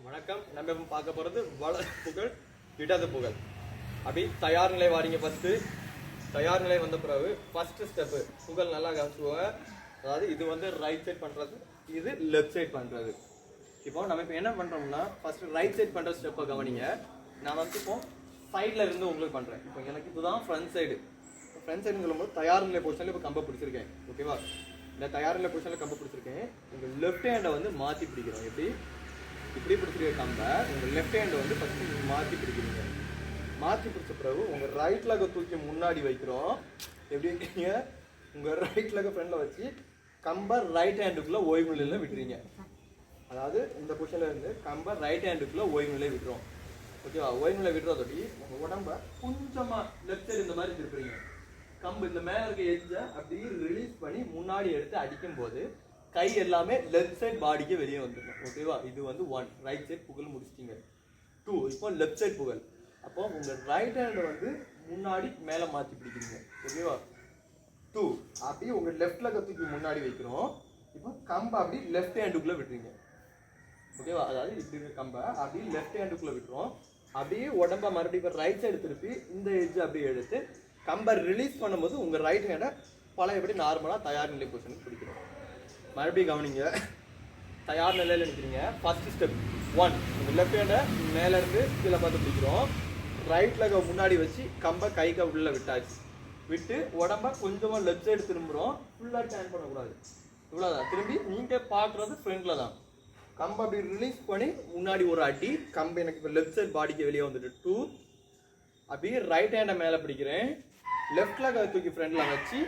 வணக்கம். நம்ம இப்போ பார்க்க போகிறது புகழ் இடது புகழ். அப்படி தயார் நிலை வாரிங்க. ஃபஸ்ட்டு தயார் நிலை வந்த பிறகு ஃபஸ்ட்டு ஸ்டெப்பு புகழ் நல்லா கவனிச்சுக்கோங்க. அதாவது இது வந்து ரைட் சைட் பண்ணுறது, இது லெஃப்ட் சைட் பண்ணுறது. இப்போ நம்ம இப்போ என்ன பண்ணுறோம்னா ஃபஸ்ட்டு ரைட் சைட் பண்ணுற ஸ்டெப்பை கவனிங்க. நான் வந்து இப்போ சைடில் இருந்து உங்களுக்கு பண்ணுறேன். இப்போ எனக்கு இதுதான் ஃப்ரண்ட் சைடு. ஃப்ரண்ட் சைடுன்னு சொல்லும்போது தயார் நிலை பொசிஷனில் இப்போ கம்பை பிடிச்சிருக்கேன். ஓகேவா? இந்த தயார் நிலை பொசிஷனில் கம்பை பிடிச்சிருக்கேன். உங்கள் லெஃப்ட் ஹேண்டை வந்து மாற்றி பிடிக்கிறோம். எப்படி இப்படி பிடிச்சிருக்க கம்பை உங்கள் லெஃப்ட் ஹேண்டை வந்து ஃபஸ்ட்டு மாற்றி பிடிக்கிறீங்க. மாற்றி பிடிச்ச பிறகு உங்கள் ரைட் லெக்கை தூக்கி முன்னாடி வைக்கிறோம். எப்படி வைக்கிறீங்க? உங்கள் ரைட் லெக்கை ஃப்ரெண்டில் வச்சு கம்பை ரைட் ஹேண்டுக்குள்ளே ஓய்வு நிலையில் விட்டுறீங்க. அதாவது இந்த பொசிஷனில் இருந்து கம்பை ரைட் ஹேண்டுக்குள்ளே ஓய்வு நிலையை விட்டுரும். ஓகேவா? ஓய்வு நிலை விட்டுறதோட்டி உங்கள் உடம்பை கொஞ்சமாக லெஃப்ட் சைடு இந்த மாதிரி திருப்புறீங்க. கம்பு இந்த மேலே இருக்க எட்ஜை அப்படியே ரிலீஸ் பண்ணி முன்னாடி எடுத்து அடிக்கும் போது கை எல்லாமே லெஃப்ட் சைட் பாடிக்கு வெளியே வந்துடும். ஓகேவா? இது வந்து 1 ரைட் சைட் புகழ் முடிச்சிட்டிங்க. 2 இப்போ லெஃப்ட் சைட் புகழ். அப்போ உங்கள் ரைட் ஹேண்டை வந்து முன்னாடி மேலே மாற்றி பிடிக்கிறீங்க. ஓகேவா? 2 அப்படியே உங்கள் லெஃப்ட் லெக்கை தூக்கி முன்னாடி வைக்கிறோம். இப்போ கம்பை அப்படி லெஃப்ட் ஹேண்டுக்குள்ளே விட்டுறீங்க. ஓகேவா? அதாவது இப்படி இருக்க கம்பை அப்படியே லெஃப்ட் ஹேண்டுக்குள்ளே விட்டுரும். அப்படியே உடம்பை மறுபடியும் இப்போ ரைட் சைடு திருப்பி இந்த எட்ஜ் அப்படியே எடுத்து கம்பை ரிலீஸ் பண்ணும்போது உங்கள் ரைட் ஹேண்டை பழையபடி நார்மலாக தயார் நிலை பொசிஷனுக்கு பிடிக்கிறோம். மறுபடியும் கவனிங்க. தயார் நிலையில் நிற்கிறீங்க. ஃபர்ஸ்ட் ஸ்டெப் 1 உங்கள் லெஃப்ட் ஹேண்டை மேலேருந்து கீழே பார்த்து பிடிக்கிறோம். ரைட் லெக்கை முன்னாடி வச்சு கம்பை கைக்கு உள்ள விட்டாச்சு. விட்டு உடம்பை கொஞ்சமாக லெஃப்ட் சைடு திரும்புகிறோம். ஃபுல்லாக டேன் பண்ணக்கூடாது. இவ்வளோதான். திரும்பி நீங்கள் பார்க்குறது ஃப்ரண்ட்டில் தான். கம்பை அப்படி ரிலீஸ் பண்ணி முன்னாடி ஒரு அடி. கம்பை எனக்கு இப்போ லெஃப்ட் சைட் பாடிக்கு வெளியே வந்துட்டு 2 அப்படியே ரைட் ஹேண்டை மேலே பிடிக்கிறேன். லெஃப்ட் லெக்கை தூக்கி ஃப்ரண்டில் வச்சு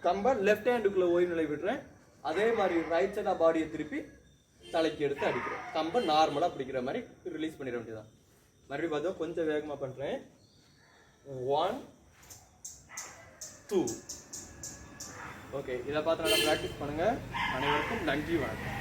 கம்பை லெஃப்ட் ஹேண்டுக்குள்ளே ஓய்வு நிலை விடுறேன். அதே மாதிரி ரைட் சைடாக பாடியை திருப்பி தலைக்கு எடுத்து அடிக்கிறேன். கம்பை நார்மலாக பிடிக்கிற மாதிரி ரிலீஸ் பண்ணிட வேண்டியதான். மறுபடியும் பார்த்தா கொஞ்சம் வேகமாக பண்ணுறேன். 1 2 ஓகே. இதை பார்த்து நல்லா ப்ராக்டிஸ் பண்ணுங்கள். அனைவருக்கும் நன்றி, வணக்கம்.